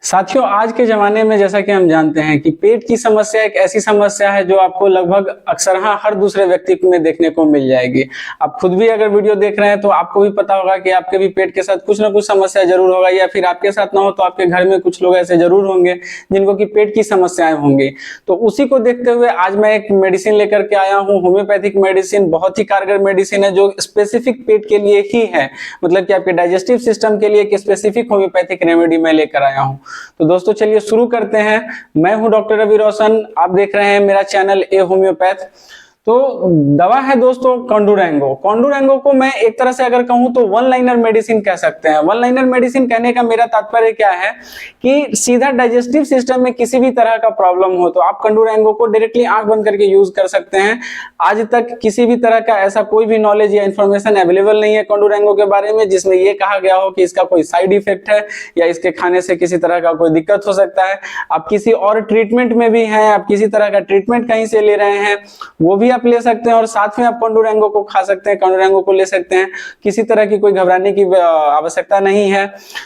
साथियों, आज के ज़माने में जैसा कि हम जानते हैं कि पेट की समस्या एक ऐसी समस्या है जो आपको लगभग अक्सर हर दूसरे व्यक्ति में देखने को मिल जाएगी। आप खुद भी अगर वीडियो देख रहे हैं तो आपको भी पता होगा कि आपके भी पेट के साथ कुछ ना कुछ समस्या जरूर होगा, या फिर आपके साथ ना हो तो आपके घर में कुछ लोग ऐसे जरूर होंगे जिनको कि पेट की समस्याएं होंगी। तो उसी को देखते हुए आज मैं एक मेडिसिन लेकर के आया हूँ। होम्योपैथिक मेडिसिन बहुत ही कारगर मेडिसिन है जो स्पेसिफिक पेट के लिए ही है, मतलब कि आपके डाइजेस्टिव सिस्टम के लिए एक स्पेसिफिक होम्योपैथिक रेमेडी मैं लेकर आया हूँ। तो दोस्तों चलिए शुरू करते हैं। मैं हूं डॉक्टर रवि रोशन, आप देख रहे हैं मेरा चैनल ए होम्योपैथ। तो दवा है दोस्तों कॉन्डुरेंगो। कॉन्डुरेंगो को मैं एक तरह से अगर कहूं तो वन लाइनर मेडिसिन कह सकते हैं। वन लाइनर मेडिसिन कहने का मेरा तात्पर्य क्या है कि सीधा डाइजेस्टिव सिस्टम में किसी भी तरह का प्रॉब्लम हो तो आप कॉन्डुरेंगो को डायरेक्टली आंख बंद करके यूज कर सकते हैं। आज तक किसी भी तरह का ऐसा कोई भी नॉलेज या इंफॉर्मेशन अवेलेबल नहीं है कॉन्डुरेंगो के बारे में जिसमें यह कहा गया हो कि इसका कोई साइड इफेक्ट है या इसके खाने से किसी तरह का कोई दिक्कत हो सकता है। आप किसी और ट्रीटमेंट में भी हैं, आप किसी तरह का ट्रीटमेंट कहीं से ले रहे हैं, वो भी आप ले सकते हैं और साथ में आप कॉन्डुरेंगो को खा सकते हैं, कॉन्डुरेंगो को ले सकते हैं। किसी तरह की कोई घबराने की आवश्यकता नहीं है।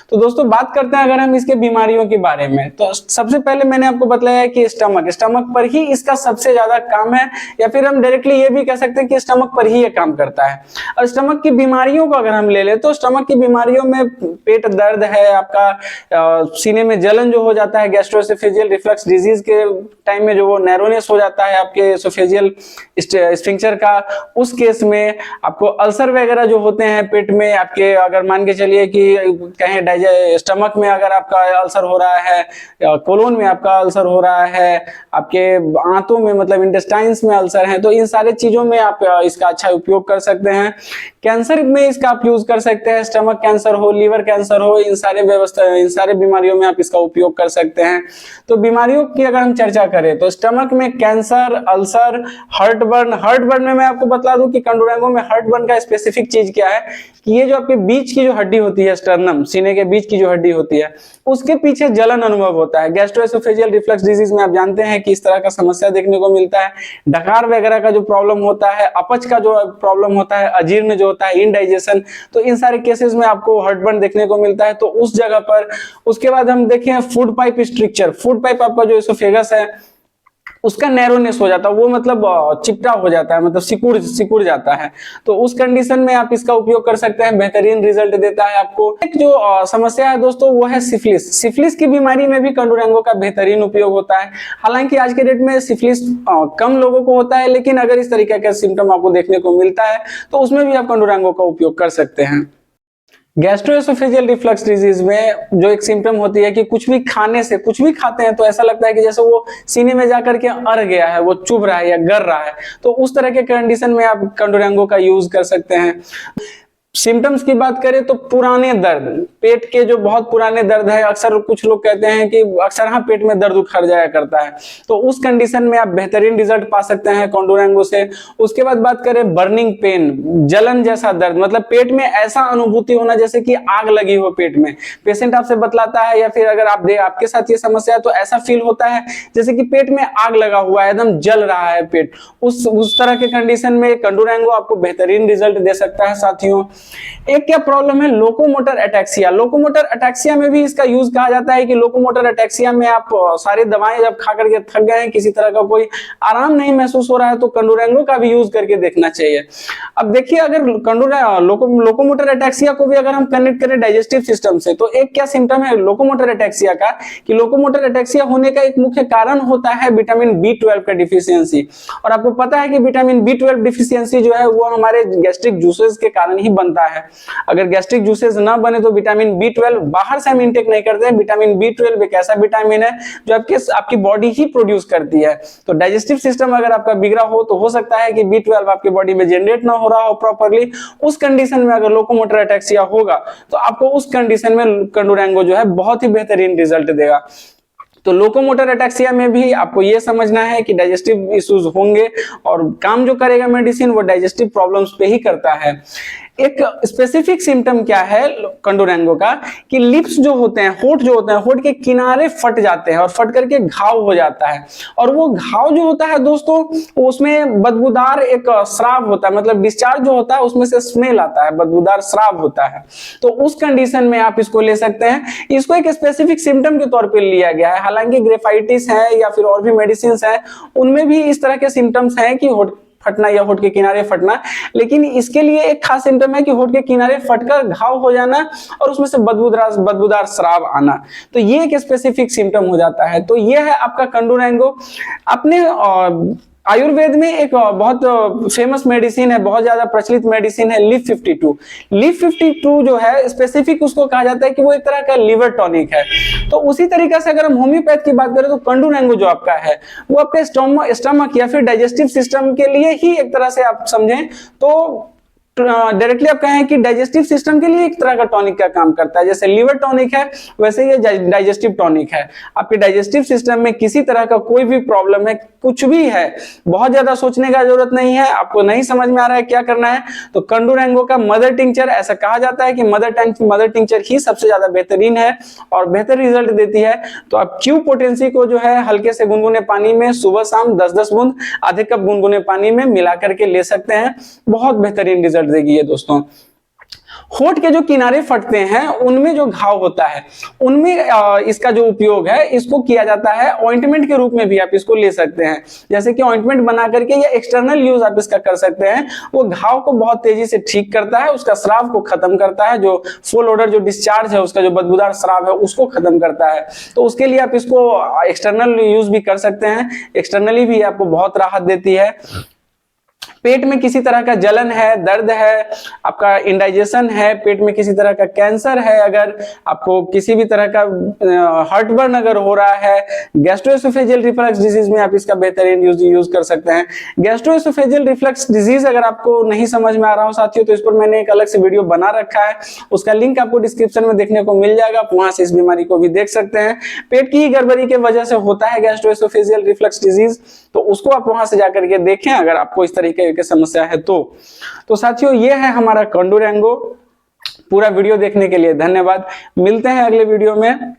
तो दोस्तों बात करते हैं अगर हम इसके बीमारियों के बारे में, तो सबसे पहले मैंने आपको बताया कि स्टमक पर ही इसका सबसे ज्यादा काम है, या फिर हम डायरेक्टली ये भी कह सकते हैं कि स्टमक पर ही ये काम करता है। और स्टमक की बीमारियों को अगर हम ले ले तो स्टमक की बीमारियों में पेट दर्द है, आपका सीने में जलन जो हो जाता है, गैस्ट्रोएसोफेजियल रिफ्लक्स डिजीज के टाइम में जो वो नैरोनेस हो जाता है आपके एसोफेजियल स्फिंक्टर का, उस केस में आपको अल्सर वगैरह जो होते हैं पेट में आपके, अगर मान के चलिए कि कहें स्टमक में अगर आपका अल्सर हो रहा है, कोलोन में आपका अल्सर हो रहा है, आपके आंतों में मतलब इंटेस्टाइन्स में अल्सर है, तो इन सारे चीजों में आप इसका अच्छा उपयोग कर सकते हैं। कैंसर में इसका आप यूज कर सकते हैं, स्टमक कैंसर हो, लीवर कैंसर हो, इन सारे बीमारियों में आप इसका उपयोग कर सकते हैं। तो बीमारियों की अगर हम चर्चा करें तो स्टमक में कैंसर, अल्सर, हार्टबर्न में मैं आपको बता दूं कि कॉन्डुरेंगो में हार्टबर्न का स्पेसिफिक चीज क्या है कि ये जो आपके बीच की जो हड्डी होती है, स्टर्नम सीने के बीच की जो हड्डी होती है, उसके पीछे जलन अनुभव होता है। गैस्ट्रोएसोफेजियल रिफ्लक्स डिजीज में आप जानते हैं कि इस तरह का समस्या देखने को मिलता है। डकार वगैरह का जो प्रॉब्लम होता है, अपच का जो प्रॉब्लम होता है, अजीर्ण जो होता है, इनडाइजेशन, तो इन सारे केसेस में आपको हार्टबर्न देखने को मिलता है। तो उस जगह पर उसके बाद हम देखें food pipe structure, food pipe आपका जो एसोफेगस है उसका नैरोनेस हो जाता है, वो मतलब चिपटा हो जाता है, मतलब सिकुड़ जाता है। तो उस कंडीशन में आप इसका उपयोग कर सकते हैं, बेहतरीन रिजल्ट देता है आपको। एक जो समस्या है दोस्तों वो है सिफिलिस की बीमारी में भी कॉन्डुरेंगो का बेहतरीन उपयोग होता है। हालांकि आज के डेट में सिफिलिस कम लोगों को होता है, लेकिन अगर इस तरीके का सिम्टम आपको देखने को मिलता है तो उसमें भी आप कॉन्डुरेंगो का उपयोग कर सकते हैं। गैस्ट्रोएसोफेजियल रिफ्लक्स डिजीज में जो एक सिम्टम होती है कि कुछ भी खाने से, कुछ भी खाते हैं तो ऐसा लगता है कि जैसे वो सीने में जाकर के अड़ गया है, वो चुभ रहा है या गर रहा है। तो उस तरह के कंडीशन में आप कॉन्डुरेंगो का यूज कर सकते हैं। सिम्टम्स की बात करें तो पुराने दर्द, पेट के जो बहुत पुराने दर्द है, अक्सर कुछ लोग कहते हैं कि अक्सर पेट में दर्द उखड़ जाया करता है, तो उस कंडीशन में आप बेहतरीन रिजल्ट पा सकते हैं कॉन्डुरेंगो से। उसके बाद बात करें बर्निंग पेन, जलन जैसा दर्द, मतलब पेट में ऐसा अनुभूति होना जैसे कि आग लगी हो पेट में, पेशेंट आपसे बतलाता है या फिर अगर आपके साथ ये समस्या है तो ऐसा फील होता है जैसे कि पेट में आग लगा हुआ है, एकदम जल रहा है पेट। उस तरह के कंडीशन में कॉन्डुरेंगो आपको बेहतरीन रिजल्ट दे सकता है। साथियों एक क्या प्रॉब्लम है, लोकोमोटर एटैक्सिया। लोकोमोटर एटैक्सिया में भी इसका यूज कहा जाता है कि लोकोमोटर एटैक्सिया में आप सारी दवाएं जब खा करके थक गए हैं, किसी तरह का कोई आराम नहीं महसूस हो रहा है, तो कॉन्डुरेंगो का भी यूज करके देखना चाहिए। अब देखिए अगर लोकोमोटर एटैक्सिया को भी अगर हम कनेक्ट करें डाइजेस्टिव सिस्टम से, तो एक क्या सिम्टम है लोकोमोटर एटैक्सिया का कि लोकोमोटर एटैक्सिया होने का एक मुख्य कारण होता है विटामिन B12 का डिफिशियंसी। और आपको पता है कि विटामिन B12 डिफिशियंसी जो है वो हमारे गैस्ट्रिक जूसेस के कारण ही बनता है। अगर गैस्ट्रिक जूसेस ना बने तो विटामिन B12 बाहर से हम इंटेक नहीं करते हैं। विटामिन B12 एक ऐसा विटामिन है जो आपकी बॉडी ही प्रोड्यूस करती है। तो डाइजेस्टिव सिस्टम अगर आपका बिगड़ा हो तो हो सकता है कि B12 आपकी बॉडी में जनरेट ना हो रहा हो प्रॉपर्ली। उस कंडीशन में अगर लोकोमोटर एटैक्सिया होगा तो आपको उस कंडीशन में कॉन्डुरेंगो जो है बहुत ही बेहतरीन रिजल्ट देगा। तो लोकोमोटर एटैक्सिया में भी आपको ये समझना है कि डाइजेस्टिव इश्यूज होंगे और काम जो करेगा मेडिसिन वो डाइजेस्टिव प्रॉब्लम्स पे ही करता है। एक स्पेसिफिक सिम्टम क्या है कंडोरेंगो का, कि लिप्स जो होते हैं, होठ जो होते हैं, होठ के किनारे फट जाते हैं और फट करके घाव हो जाता है। और वो घाव जो होता है दोस्तों, उसमें बदबूदार एक स्राव होता है, मतलब डिस्चार्ज जो होता है उसमें से स्मेल आता है, बदबूदार स्राव होता है। तो उस कंडीशन में आप इसको ले सकते हैं। इसको एक स्पेसिफिक सिम्टम के तौर पर लिया गया है। हालांकि ग्रेफाइटिस है या फिर और भी मेडिसिन है, उनमें भी इस तरह के सिम्टम्स हैं कि होठ फटना या होठ के किनारे फटना, लेकिन इसके लिए एक खास सिम्टम है कि होठ के किनारे फटकर घाव हो जाना और उसमें से बदबूदार स्राव आना। तो ये एक स्पेसिफिक सिम्टम हो जाता है। तो ये है आपका कंडोरेंगो। अपने आयुर्वेद में एक बहुत फेमस मेडिसिन है, बहुत ज्यादा प्रचलित मेडिसिन है, लीफ 52। लीफ 52 जो है स्पेसिफिक उसको कहा जाता है कि वो एक तरह का लिवर टॉनिक है। तो उसी तरीके से अगर हम होम्योपैथ की बात करें तो कंडोरेंगो जो आपका है वो आपके स्टमक या फिर डाइजेस्टिव सिस्टम के लिए ही एक तरह से आप समझें तो डायरेक्टली आप कहें कि डाइजेस्टिव सिस्टम के लिए एक तरह का टॉनिक का काम करता है। जैसे लिवर टॉनिक है वैसे ये डाइजेस्टिव टॉनिक है। आपके डाइजेस्टिव सिस्टम में किसी तरह का कोई भी प्रॉब्लम है, कुछ भी है, बहुत ज्यादा सोचने का जरूरत नहीं है, आपको नहीं समझ में आ रहा है क्या करना है, तो कंडोरेंगो का मदर टिंचर, ऐसा कहा जाता है कि मदर टिंचर ही सबसे ज्यादा बेहतरीन है और बेहतर रिजल्ट देती है। तो आप क्यू पोटेंसी को जो है हल्के से गुनगुने पानी में सुबह शाम 10-10 बूंद आधे कप गुनगुने पानी में मिला करके ले सकते हैं, बहुत बेहतरीन रिजल्ट देगी ये दोस्तों। होठ के जो किनारे फटते हैं उनमें जो घाव होता है उनमें इसका जो उपयोग है इसको किया जाता है ऑइंटमेंट के रूप में भी आप इसको ले सकते हैं। जैसे कि ऑइंटमेंट बना करके या एक्सटर्नल यूज आप इसका कर सकते हैं। वो घाव को बहुत तेजी से ठीक करता है, उसका स्राव को खत्म करता है, जो फुल ओडर जो डिस्चार्ज है उसका जो बदबूदार स्राव है उसको खत्म करता है। तो उसके लिए आप इसको एक्सटर्नल यूज भी कर सकते हैं, एक्सटर्नली भी आपको बहुत राहत देती है। पेट में किसी तरह का जलन है, दर्द है, आपका इंडाइजेशन है, पेट में किसी तरह का कैंसर है, अगर आपको किसी भी तरह का हार्टबर्न अगर हो रहा है, गैस्ट्रोएसोफेजियल रिफ्लक्स डिजीज में आप इसका बेहतरीन यूज कर सकते हैं। गैस्ट्रोएसोफेजियल रिफ्लक्स डिजीज अगर आपको नहीं समझ में आ रहा हो साथियों तो इस पर मैंने एक अलग से वीडियो बना रखा है, उसका लिंक आपको डिस्क्रिप्शन में देखने को मिल जाएगा, आप वहां से इस बीमारी को भी देख सकते हैं। पेट की गड़बड़ी के वजह से होता है गैस्ट्रोएसोफेजियल रिफ्लक्स डिजीज, तो उसको आप वहां से जाकर के देखें अगर आपको इस तरीके की समस्या है तो साथियों ये है हमारा कंडोरेंगो। पूरा वीडियो देखने के लिए धन्यवाद। मिलते हैं अगले वीडियो में।